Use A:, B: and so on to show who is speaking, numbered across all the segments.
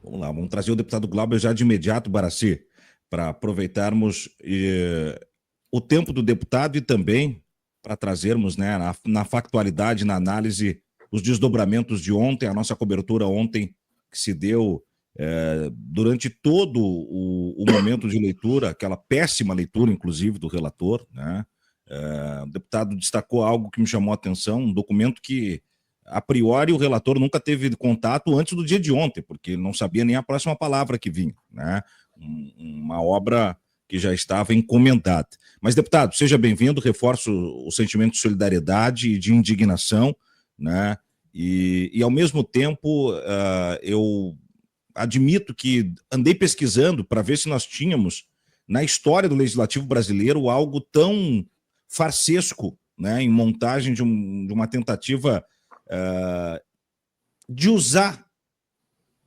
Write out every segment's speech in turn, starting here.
A: Vamos lá, vamos trazer o deputado Glauber já de imediato, Baraci, para aproveitarmos o tempo do deputado e também para trazermos, né, na factualidade, na análise, os desdobramentos de ontem, a nossa cobertura ontem, que se deu durante todo o momento de leitura, aquela péssima leitura, inclusive, do relator, né? O deputado destacou algo que me chamou a atenção, um documento que a priori o relator nunca teve contato antes do dia de ontem, porque ele não sabia nem a próxima palavra que vinha, né? Uma obra que já estava encomendada. Mas, deputado, seja bem-vindo, reforço o sentimento de solidariedade e de indignação, né? E ao mesmo tempo, eu admito que andei pesquisando para ver se nós tínhamos, na história do Legislativo brasileiro, algo tão farsesco, né, em montagem de uma tentativa de usar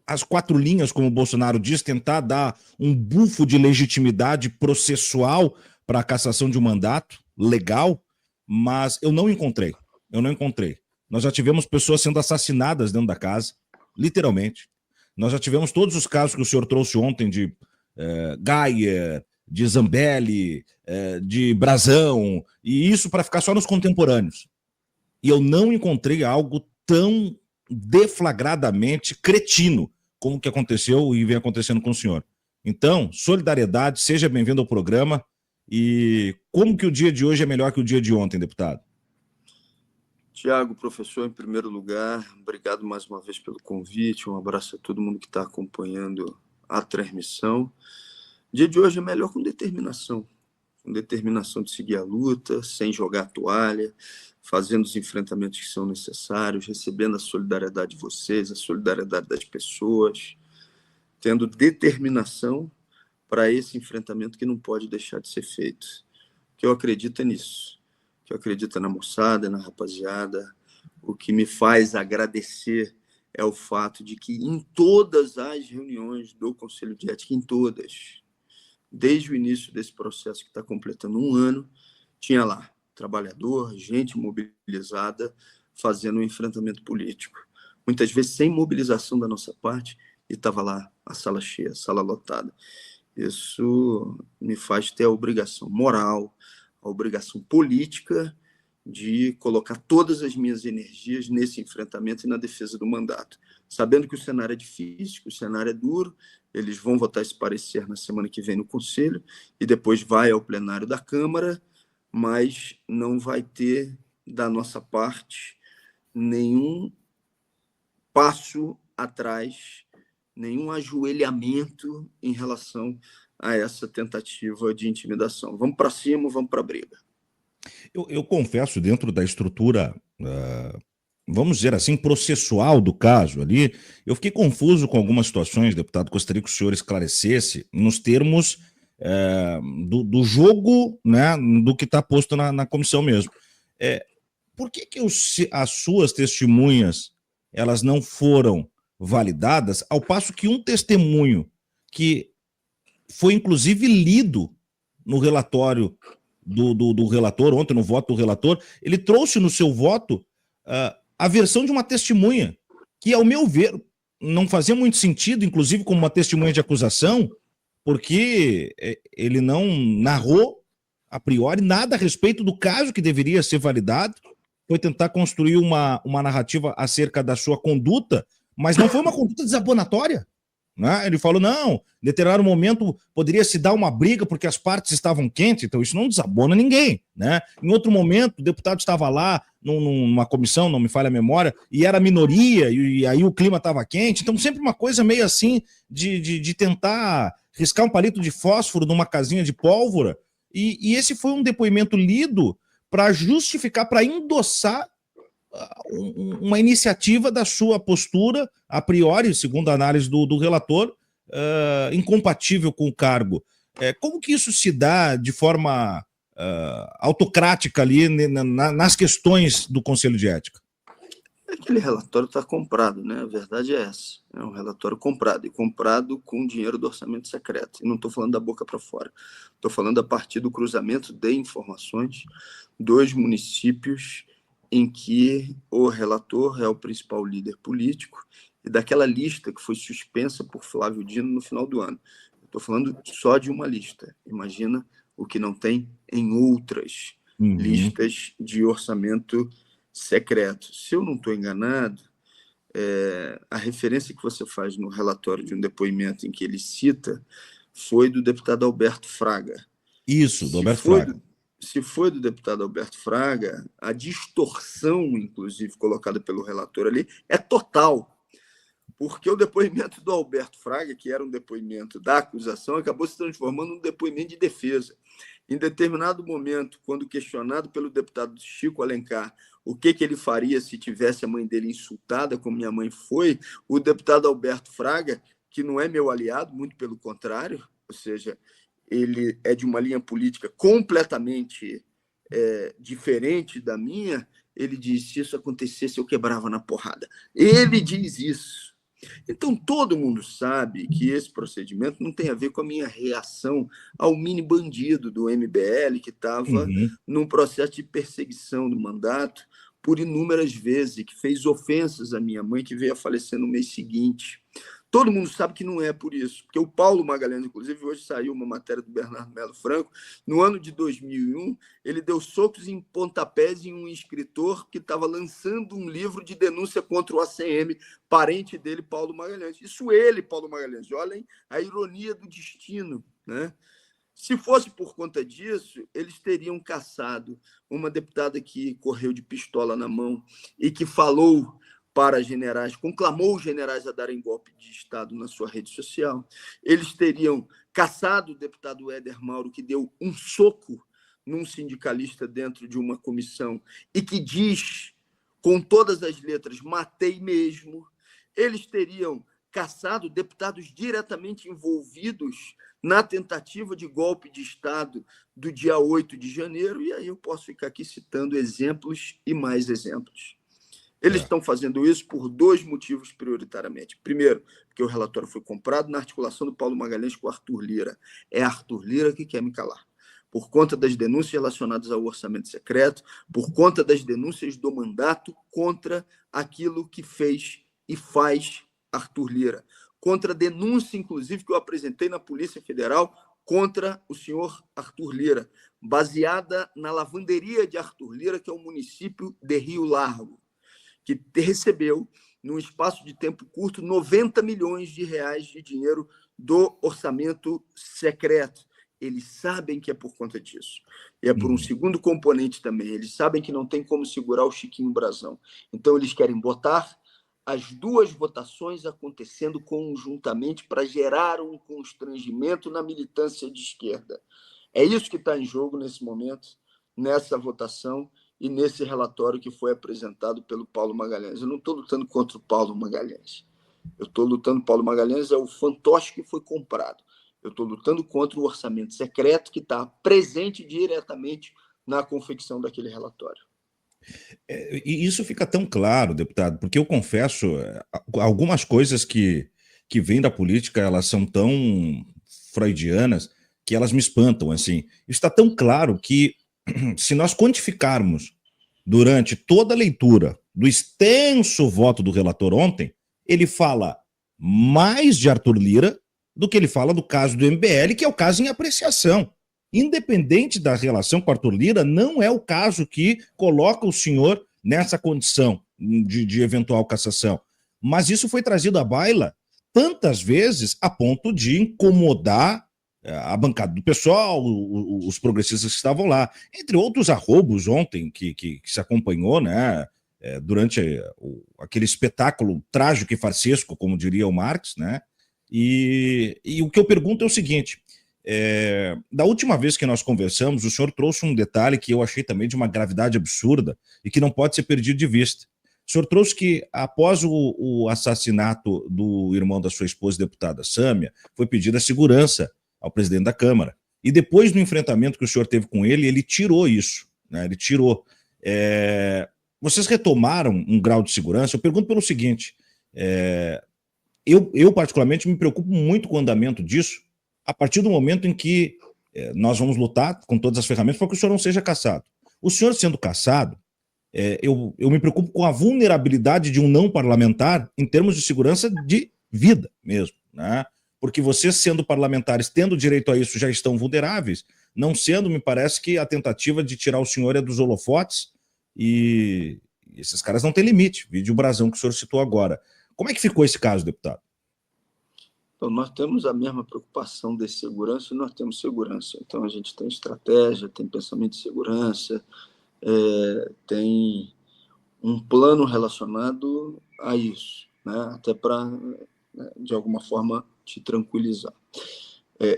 A: as 4 linhas, como o Bolsonaro diz, tentar dar um bufo de legitimidade processual para a cassação de um mandato legal, mas eu não encontrei. Nós já tivemos pessoas sendo assassinadas dentro da casa, literalmente. Nós já tivemos todos os casos que o senhor trouxe ontem de Gaia, de Zambelli, de Brazão, e isso para ficar só nos contemporâneos. E eu não encontrei algo tão deflagradamente cretino como o que aconteceu e vem acontecendo com o senhor. Então, solidariedade, seja bem-vindo ao programa. E como que o dia de hoje é melhor que o dia de ontem, deputado?
B: Tiago, professor, em primeiro lugar, obrigado mais uma vez pelo convite, um abraço a todo mundo que está acompanhando a transmissão. O dia de hoje é melhor com determinação de seguir a luta, sem jogar a toalha, fazendo os enfrentamentos que são necessários, recebendo a solidariedade de vocês, a solidariedade das pessoas, tendo determinação para esse enfrentamento que não pode deixar de ser feito. Que eu acredito é nisso, que eu acredito na moçada, na rapaziada. O que me faz agradecer é o fato de que em todas as reuniões do Conselho de Ética, em todas, desde o início desse processo que está completando 1 ano, tinha lá trabalhador, gente mobilizada, fazendo um enfrentamento político. Muitas vezes sem mobilização da nossa parte, e estava lá a sala cheia, a sala lotada. Isso me faz ter a obrigação moral, a obrigação política de colocar todas as minhas energias nesse enfrentamento e na defesa do mandato. Sabendo que o cenário é difícil, que o cenário é duro, eles vão votar esse parecer na semana que vem no Conselho e depois vai ao plenário da Câmara, mas não vai ter, da nossa parte, nenhum passo atrás, nenhum ajoelhamento em relação a essa tentativa de intimidação. Vamos para cima, vamos para a briga.
A: Eu confesso, dentro da estrutura, vamos dizer assim, processual do caso ali, eu fiquei confuso com algumas situações, deputado. Gostaria que o senhor esclarecesse nos termos do jogo, né, do que está posto na comissão mesmo. Por que as suas testemunhas elas não foram validadas, ao passo que um testemunho que foi inclusive lido no relatório do relator, ontem no voto do relator, ele trouxe no seu voto a versão de uma testemunha, que ao meu ver não fazia muito sentido, inclusive como uma testemunha de acusação, porque ele não narrou a priori nada a respeito do caso que deveria ser validado, foi tentar construir uma narrativa acerca da sua conduta, mas não foi uma conduta desabonatória. Né? Ele falou, não, em determinado momento poderia se dar uma briga porque as partes estavam quentes, então isso não desabona ninguém. Né? Em outro momento, o deputado estava lá numa comissão, não me falha a memória, e era minoria, e aí o clima estava quente, então sempre uma coisa meio assim de tentar riscar um palito de fósforo numa casinha de pólvora, e esse foi um depoimento lido para justificar, para endossar uma iniciativa da sua postura, a priori, segundo a análise do relator, incompatível com o cargo. Como que isso se dá de forma autocrática ali nas questões do Conselho de Ética?
B: Aquele relatório está comprado, né? A verdade é essa. É um relatório comprado, e comprado com dinheiro do orçamento secreto. E não estou falando da boca para fora. Estou falando a partir do cruzamento de informações dos municípios em que o relator é o principal líder político e daquela lista que foi suspensa por Flávio Dino no final do ano. Estou falando só de uma lista. Imagina o que não tem em outras listas de orçamento secreto. Se eu não estou enganado, a referência que você faz no relatório de um depoimento em que ele cita foi do deputado Alberto Fraga.
A: Isso, do Alberto Fraga.
B: Se foi do deputado Alberto Fraga, a distorção, inclusive, colocada pelo relator ali, é total. Porque o depoimento do Alberto Fraga, que era um depoimento da acusação, acabou se transformando num depoimento de defesa. Em determinado momento, quando questionado pelo deputado Chico Alencar o que ele faria se tivesse a mãe dele insultada, como minha mãe foi, o deputado Alberto Fraga, que não é meu aliado, muito pelo contrário, ou seja, ele é de uma linha política completamente diferente da minha, ele diz: se isso acontecesse, eu quebrava na porrada. Ele diz isso. Então, todo mundo sabe que esse procedimento não tem a ver com a minha reação ao mini bandido do MBL, que estava num processo de perseguição do mandato por inúmeras vezes, e que fez ofensas à minha mãe, que veio a falecer no mês seguinte. Todo mundo sabe que não é por isso, porque o Paulo Magalhães, inclusive, hoje saiu uma matéria do Bernardo Melo Franco, no ano de 2001, ele deu socos em pontapés em um escritor que estava lançando um livro de denúncia contra o ACM, parente dele, Paulo Magalhães. Isso ele, Paulo Magalhães. Olhem a ironia do destino, né? Se fosse por conta disso, eles teriam caçado uma deputada que correu de pistola na mão e que falou para generais, conclamou os generais a darem golpe de Estado na sua rede social. Eles teriam caçado o deputado Éder Mauro, que deu um soco num sindicalista dentro de uma comissão e que diz, com todas as letras, matei mesmo. Eles teriam caçado deputados diretamente envolvidos na tentativa de golpe de Estado do dia 8 de janeiro, e aí eu posso ficar aqui citando exemplos e mais exemplos. Eles estão fazendo isso por dois motivos prioritariamente. Primeiro, porque o relatório foi comprado na articulação do Paulo Magalhães com o Arthur Lira. É Arthur Lira que quer me calar. Por conta das denúncias relacionadas ao orçamento secreto, por conta das denúncias do mandato contra aquilo que fez e faz Arthur Lira. Contra a denúncia, inclusive, que eu apresentei na Polícia Federal contra o senhor Arthur Lira, baseada na lavanderia de Arthur Lira, que é o município de Rio Largo, que recebeu, num espaço de tempo curto, 90 milhões de reais de dinheiro do orçamento secreto. Eles sabem que é por conta disso. E é por um segundo componente também. Eles sabem que não tem como segurar o Chiquinho Brasão. Então, eles querem botar as duas votações acontecendo conjuntamente para gerar um constrangimento na militância de esquerda. É isso que está em jogo nesse momento, nessa votação e nesse relatório que foi apresentado pelo Paulo Magalhães. Eu não estou lutando contra o Paulo Magalhães. Eu estou lutando, Paulo Magalhães é o fantoche que foi comprado. Eu estou lutando contra o orçamento secreto que está presente diretamente na confecção daquele relatório.
A: E isso fica tão claro, deputado, porque eu confesso, algumas coisas que vêm da política, elas são tão freudianas que elas me espantam, assim. Isso está tão claro que, se nós quantificarmos durante toda a leitura do extenso voto do relator ontem, ele fala mais de Arthur Lira do que ele fala do caso do MBL, que é o caso em apreciação. Independente da relação com Arthur Lira, não é o caso que coloca o senhor nessa condição de eventual cassação. Mas isso foi trazido à baila tantas vezes a ponto de incomodar a bancada do pessoal, os progressistas que estavam lá, entre outros arroubos ontem que se acompanhou, né, durante aquele espetáculo trágico e farsesco, como diria o Marx, né, e o que eu pergunto é o seguinte, da última vez que nós conversamos, o senhor trouxe um detalhe que eu achei também de uma gravidade absurda e que não pode ser perdido de vista. O senhor trouxe que, após o assassinato do irmão da sua esposa, deputada Sâmia, foi pedida segurança ao presidente da Câmara. E depois do enfrentamento que o senhor teve com ele, ele tirou isso, né? Ele tirou. Vocês retomaram um grau de segurança? Eu pergunto pelo seguinte, eu particularmente me preocupo muito com o andamento disso, a partir do momento em que nós vamos lutar com todas as ferramentas para que o senhor não seja cassado. O senhor sendo cassado, eu me preocupo com a vulnerabilidade de um não parlamentar em termos de segurança de vida mesmo, né? Porque vocês, sendo parlamentares, tendo direito a isso, já estão vulneráveis. Não sendo, me parece que a tentativa de tirar o senhor é dos holofotes, e esses caras não têm limite. Vídeo o brasão que o senhor citou agora. Como é que ficou esse caso, deputado?
B: Então, nós temos a mesma preocupação de segurança e nós temos segurança. Então, a gente tem estratégia, tem pensamento de segurança, tem um plano relacionado a isso, né? Até para, de alguma forma, te tranquilizar.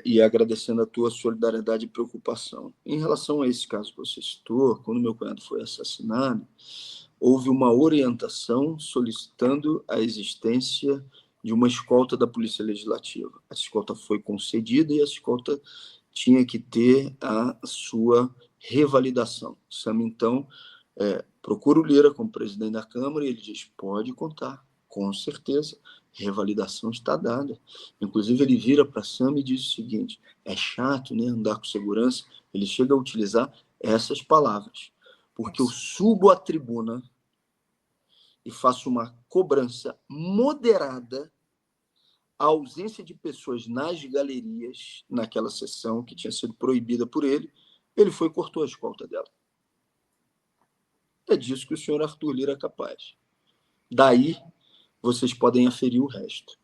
B: E agradecendo a tua solidariedade e preocupação. Em relação a esse caso que você citou, quando meu cunhado foi assassinado, houve uma orientação solicitando a existência de uma escolta da Polícia Legislativa. A escolta foi concedida e a escolta tinha que ter a sua revalidação. Sam, então, procura o Lira como presidente da Câmara e ele diz, pode contar, com certeza, revalidação está dada. Inclusive, ele vira para Sam e diz o seguinte, é chato, né, andar com segurança, ele chega a utilizar essas palavras, porque eu subo à tribuna e faço uma cobrança moderada à ausência de pessoas nas galerias, naquela sessão que tinha sido proibida por ele, ele foi e cortou a escolta dela. É disso que o senhor Arthur Lira é capaz. Daí, vocês podem aferir o resto.